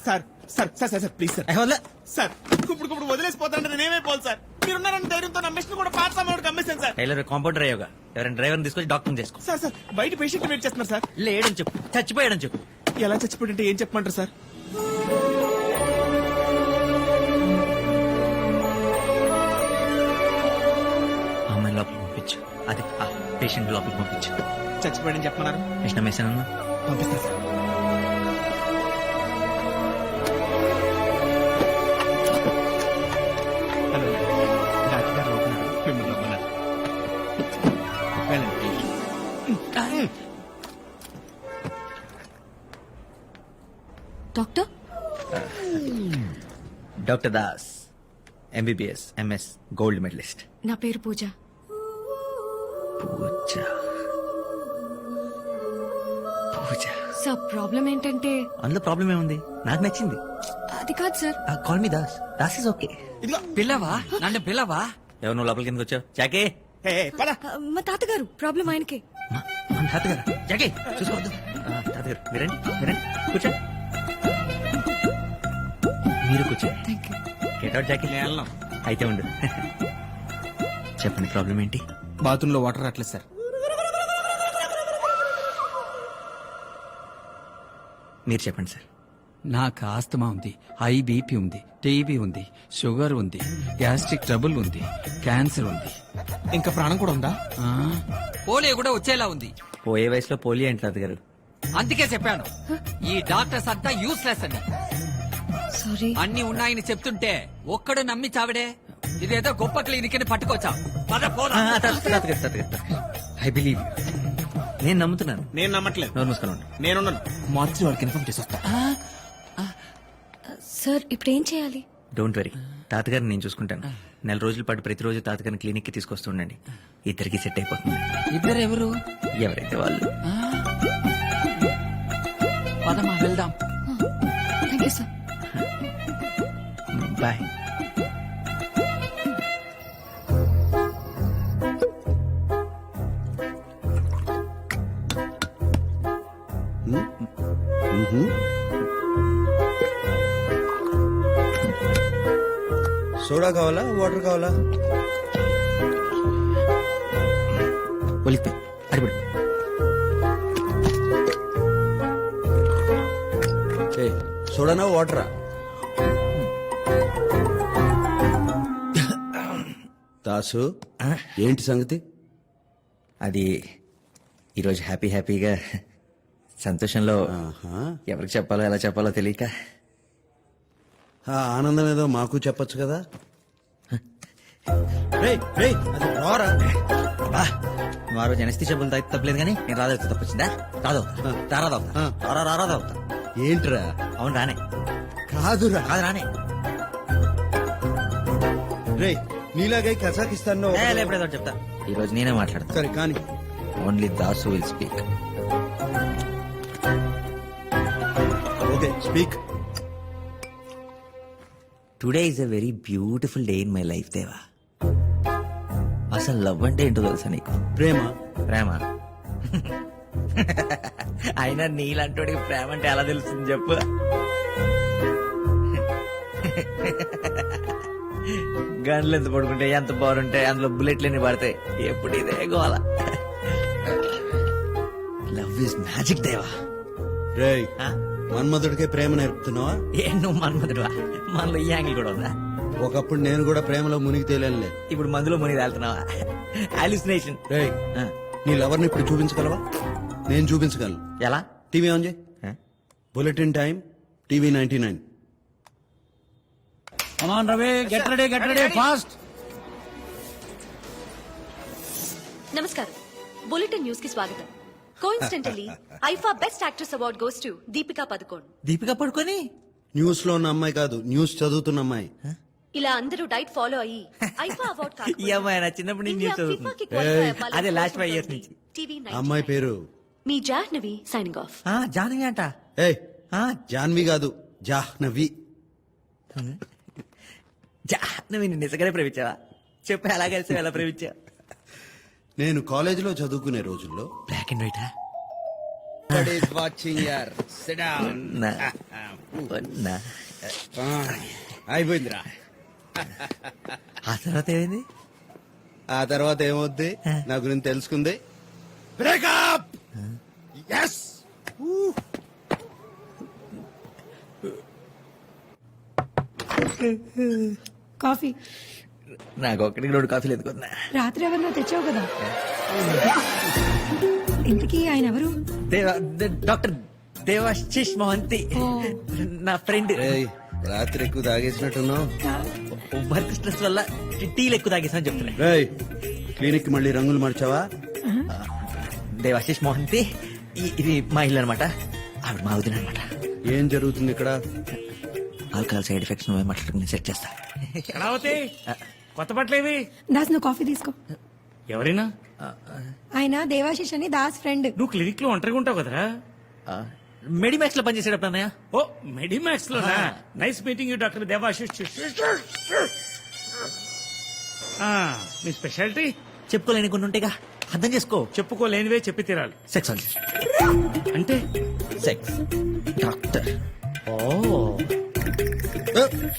Sir sir sir sir sir please sir sir ఇప్పుడు వదిలేసిపోతానంటే నేనేమైపోవాలి sir? మీరున్నారని ధైర్యంతో నా మిషన్ కూడా పాత సామాన్లు అమ్మేశాను సార్. టైలర్ కాంపౌండర్ అయ్యోగా ఎవరైనా డ్రైవర్ని తీసుకొచ్చి డాక్టర్ చేసుకో. సార్ సార్ బయట పేషెంట్ వెయిట్ చేస్తున్నారు సార్. లేడని చెప్పు, చచ్చిపోయాడని చెప్పు. ఎలా చచ్చిపోయింటే ఏం చెప్పమంటారు సార్? అమ్మాయి లోపలికి పంపించు. అది పేషెంట్ లోపలికి పంపించు. చచ్చిపోయాడని చెప్పమన్నారు. కృష్ణ మేసన్ పంపిస్తా సార్. హలో డాక్టర్ గారు లోపల మిమ్మల్ని లోపల వెళ్ళండి. Doctor doctor Das, MBBS, MS, gold medallist. నా పేరు పూజ. పూజ పూజ. సార్ ప్రాబ్లం ఏంటంటే అందులో ప్రాబ్లం ఏముంది? నాకు నచ్చింది. అది కాదు sir. Call me Das. Das is okay. ఇదిగో పిల్లవా నన్ను పిల్లవా? ఎవరు నువ్వు లోపలికి ఎందుకు వచ్చావు? జాకే పద. మా తాతగారు ప్రాబ్లం ఆయనకే. మన తాతగారు. జాకే చూసుకోవద్దు. తాతగారు మీరండి, మీరండి, కూర్చోండి. మీరు కూర్చోండి. Thank you. గెట్ అవుట్ జాకే. అయితే ఉండు. చెప్పండి ప్రాబ్లం ఏంటి? బాత్రూమ్ లో వాటర్ రావట్లేదు సార్. మీరు చెప్పండి సార్. నాకు ఆస్తమా ఉంది, హై బీపీ ఉంది, టీబీ ఉంది, షుగర్ ఉంది, గ్యాస్ట్రిక్ ట్రబుల్ ఉంది, క్యాన్సర్ ఉంది. ఇంకా ప్రాణం కూడా ఉందా? పోలియో కూడా వచ్చేలా ఉంది. పోయే వయసులో పోలియో ఏంటి తాతగారు? అందుకే చెప్పాను ఈ డాక్టర్స్ అంతా యూస్లెస్ అని. సారీ. అన్ని ఉన్నాయని చెప్తుంటే ఒక్కడు నమ్మి చావిడే. ఇదేదో గొప్ప క్లినిక్ అని పట్టుకొచ్చావు. I believe. నేను నమ్ముతున్నాను. నేను నమ్మట్లేదు. నోరు మూసుకొని ఉండు. నేనున్నాను. మార్చి వాళ్ళకి ఇన్ఫార్మ్ చేసి వస్తా. సార్ ఇప్పుడు ఏం చేయాలి? డోంట్ వరీ, తాతగారిని నేను చూసుకుంటాను. 4 రోజుల పాటు ప్రతిరోజు తాతగారిని క్లినిక్ కి తీసుకొస్తుండండి. ఇద్దరికి సెట్ అయిపోతుంది. ఇద్దరు ఎవరు? ఎవరైతే వాళ్ళు. పదమా వెళ్దాం. Thank you sir. Bye. Soda కావాలా, వాటర్ కావాలా? ఒలిపి అడిపడు. సోడానా వాటరా? దాసు ఏంటి సంగతి? అది ఈరోజు హ్యాపీగా సంతోషంలో ఎవరికి చెప్పాలో ఎలా చెప్పాలో తెలియక. ఆ ఆనందం ఏదో మాకు చెప్పొచ్చు కదా. అది రారా? వారు జనస్థి చెప్పులు తాగితే తప్పలేదు కానీ నేను రాదు తప్పొచ్చిందా? రాదు రాదా? ఏంట్రా? అవును రానే. కాదురా. కాదు రానే. రే నీలాగే కజాకిస్తాన్ ఎప్పుడేదో చెప్తా. ఈ రోజు నేనే మాట్లాడతా. సరే కానీ only Dasu will speak. Okay speak. Today is a very beautiful day in my life దేవా. అసలు లవ్ అంటే ఏంటో తెలుసా నీకు? ప్రేమ. అయినా నీలాంటి ప్రేమ అంటే ఎలా తెలుస్తుంది చెప్పు? గన్లు ఎంత పడుకుంటే ఎంత బాగుంటాయి, అందులో బుల్లెట్లన్నీ పడతాయి. ఎప్పుడు ఇదే గోల. లవ్ ఇస్ మ్యాజిక్ దేవా. రే మన్మధుడికే ప్రేమ నేర్పుతున్నావా? నువ్వు మన్మధుడువా? మనలో ఈ యాంగిల్ కూడా ఉందా? ఒకప్పుడు నేను కూడా ప్రేమలో మునిగి తేలే. ఇప్పుడు మందులో మునిగి తేలుతున్నావా? హాలుసినేషన్. రే నీ లవర్ని ఇప్పుడు చూపించగలవా? నేను చూపించగలను. ఎలా? టీవీ ఆన్ చేయి. Bulletin time TV 99. Get ready fast. నమస్కారం. బులెటిన్ న్యూస్ కి స్వాగతం. Coincidentally IIFA best actress award goes to Deepika Padukone. Deepika Padukone news లో ఉన్న అమ్మాయి కాదు, న్యూస్ చదువుతున్న అమ్మాయి. ఇలా అందరూ డైట్ ఫాలో అయ్యి ఐఫా అవార్డ్ ఈ అమ్మాయి నా చిన్నప్పటి నుంచి న్యూస్ చదువుతుంది. అదే లాస్ట్ 5 years నుంచి. అమ్మాయి పేరు మీ జాహ్నవి సైనింగ్ ఆఫ్. జాహ్నవి అంట. జాహ్నవి కాదు, జాహ్నవి. జాహ్నవి నిజంగానే ప్రేమించావా? చెప్పు, ఎలా కలిసి ఎలా ప్రేమించావు? నేను కాలేజీలో చదువుకునే రోజుల్లో బ్లాక్ అండ్ వైటా? వాచింగ్ యార్. Sit down. వన్నా. అయిపోయిందిరా. ఆ తర్వాత ఏమైంది? ఆ తర్వాత ఏమవుద్ది నా గురించి తెలుసుకుంది. బ్రేకప్. ఎస్. కాఫీ నాకు ఒక్కడికి 2 కాఫీలు ఎత్తుకున్నా. రాత్రి ఎవరినో తెచ్చావు కదా. ఇంతకీ ఆయన ఎవరు? డాక్టర్ దేవాశిష్ మహంతి, నా ఫ్రెండ్. ఏయ్, రాత్రి ఎక్కువ తాగేసినట్టున్నావు. వర్క్ స్ట్రెస్ వల్ల టీలు ఎక్కువ తాగేసా చెప్తున్నా. రేయ్, క్లినిక్ మళ్ళీ రంగులు మార్చావా? దేవాశిష్ మహంతి, ఇది మా ఇల్లు అనమాట. ఆవిడ మా వదిన అనమాట. ఏం జరుగుతుంది ఇక్కడ? ఆల్కహాల్ సైడ్ ఎఫెక్ట్స్ నువ్వే మాట్లాడుకుని సెట్ చేస్తా. కళావతి, కొత్త బట్టలేవి? దాస్ నువ్వు కాఫీ తీసుకో. ఎవరైనా? ఆయన దేవాశిష్ అని దాస్ ఫ్రెండ్. నువ్వు క్లినిక్ లో ఒంటరిగా ఉంటావు కదరా? మెడిమాక్స్ లో పనిచేసేటప్పుడు అన్నయ్య. ఓ, మెడిమాక్స్ లోనా? Nice meeting you doctor Debasish. Me speciality? చెప్పుకోలేని కొన్ని ఉంటాయిగా, అర్థం చేసుకో. చెప్పుకోలేనివే చెప్పి తీరాలి. సెక్సాలజీ అంటే సెక్స్ డాక్టర్. ఓ,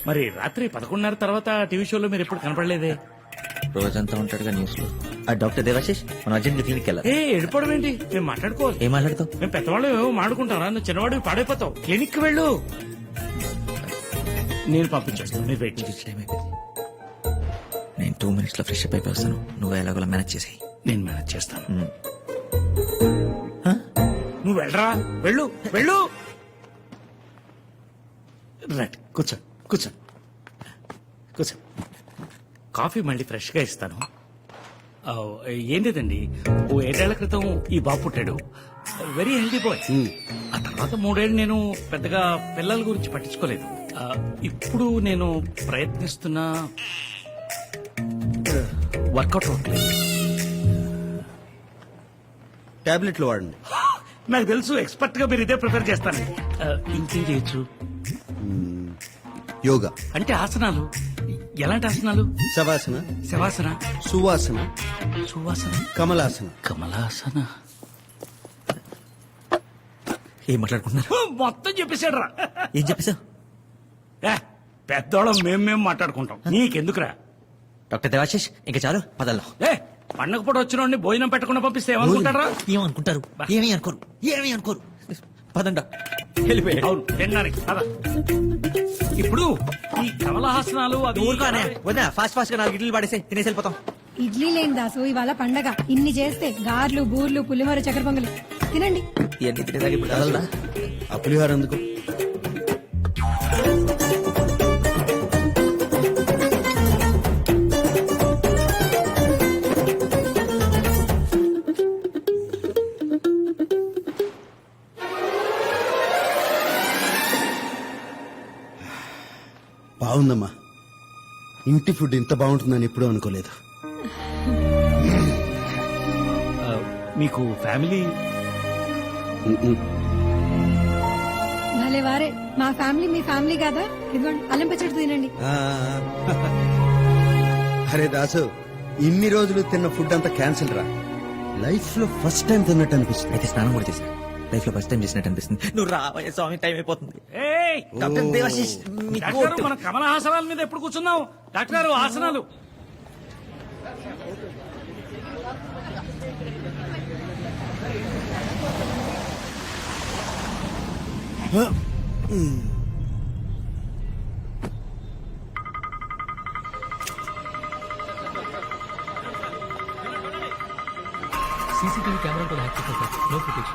మరి రాత్రి 11:30 తర్వాత టీవీ షోలో మీరు ఎప్పుడు కనపడలేదే? రోజంతా ఉంటాడుగా న్యూస్ లో. ఆ డాక్టర్ దేవాశిష్ మనం అర్జెంట్ క్లినిక్ వెళ్ళాలి. ఏ వెళ్ళిపోవడం ఏంటి? మేము మాట్లాడుకోవాలి. ఏం మాట్లాడతావు? మేము పెద్దవాళ్ళు ఏమో మాడుకుంటారా? నువ్వు చిన్నవాడు పాడైపోతావు. క్లినిక్ వెళ్ళు. నేను పంపించేస్తాను, మీరు వెయిట్ చేసి. టైం అయిపోయింది. నేను 2 minutes లో ఫ్రెష్ అప్ అయిపోయి వస్తాను. నువ్వు ఎలాగోలా మేనేజ్ చేసాయి. నేను మేనేజ్ చేస్తాను. నువ్వు వెళ్ళరా, వెళ్ళు వెళ్ళు. రైట్, కూర్చో కూర్చో కూర్చో. కాఫీ మళ్ళీ ఫ్రెష్ గా ఇస్తాను. ఆ, ఏం లేదండి, ఓ 7 ఏళ్ల క్రితం ఈ బాబు పుట్టాడు. Very healthy boy. ఆ తర్వాత 3 ఏళ్ళు నేను పెద్దగా పిల్లల గురించి పట్టించుకోలేదు. ఆ, ఇప్పుడు నేను ప్రయత్నిస్తున్నా, వర్కౌట్ అవ్వట్లేదు. టాబ్లెట్లు వాడండి. నాకు తెలుసు, ఎక్స్పర్ట్ గా మీరు ఇదే ప్రిపేర్ చేస్తానండి. ఇంకేం చేయొచ్చు? యోగా, అంటే ఆసనాలు. ఎలాంటి ఆసనాలు? శవాసన, శవాసన, సువాసన, సువాసన, కమలాసన. కమలాసన. ఏం మాట్లాడుకుంటున్నారు? మొత్తం చెప్పేశాడు రా. ఏం చెప్పేశావు? పెద్దోళ్ళం మేము మాట్లాడుకుంటాం, నీకెందుకురా? డాక్టర్ దేవాశిష్, ఇంకా చాలు పదల్లో. పండగ పూట వచ్చిన భోజనం పెట్టకుండా పంపిస్తే ఏమనుకుంటారా? ఏమనుకుంటారు? ఏమీ అనుకోరు, ఏమీ అనుకోరు. పదండా, వెళ్ళిపోయాడు. అవును, తినడానికి పద. ఇప్పుడు ఈ కమలహాసనాలు అవి ఊరుకోనే వద్దా, ఫాస్ట్ ఫాస్ట్ గా 4 ఇడ్లీలు పడేసి తినేసి వెళ్ళిపోతాం. ఇడ్లీ లేని దాసు ఇవాళ పండగ. ఇన్ని చేస్తే గార్లు బూర్లు పులిహోర చక్కెర పొంగలి తినండి. ఇవన్నీ తినేదాకా ఇప్పుడు కదలదా? ఆ పులిహోర ఎందుకు? బాగుందమ్మా. ఇంటి ఫుడ్ ఇంత బాగుంటుందని ఎప్పుడూ అనుకోలేదు. మీకు ఫ్యామిలీ? భలే వారే, మా ఫ్యామిలీ మీ ఫ్యామిలీ కాదా? ఇదిగోండి అల్లం పచ్చడి తినండి. అరే దాసు, ఇన్ని రోజులు తిన్న ఫుడ్ అంతా క్యాన్సిల్ రా. లైఫ్ లో ఫస్ట్ టైం తిన్నట్టు అనిపిస్తుంది. అయితే స్నానం కూడా చేశా. లైఫ్ లో ఫస్ట్ టైం చేసినట్టు అనిపిస్తుంది. నువ్వు రావయ్య స్వామి, టైం అయిపోతుంది. ఏయ్, డాక్టర్ దేవాశిష్, మీ డాక్టర్ కోట్. మన కమలహాసనాల మీద ఎప్పుడు కూర్చున్నావు? డాక్టర్ గారు, ఆసనాలు. सीसीटीवी कैमरा को हैक कर सकते, नो फुटेज।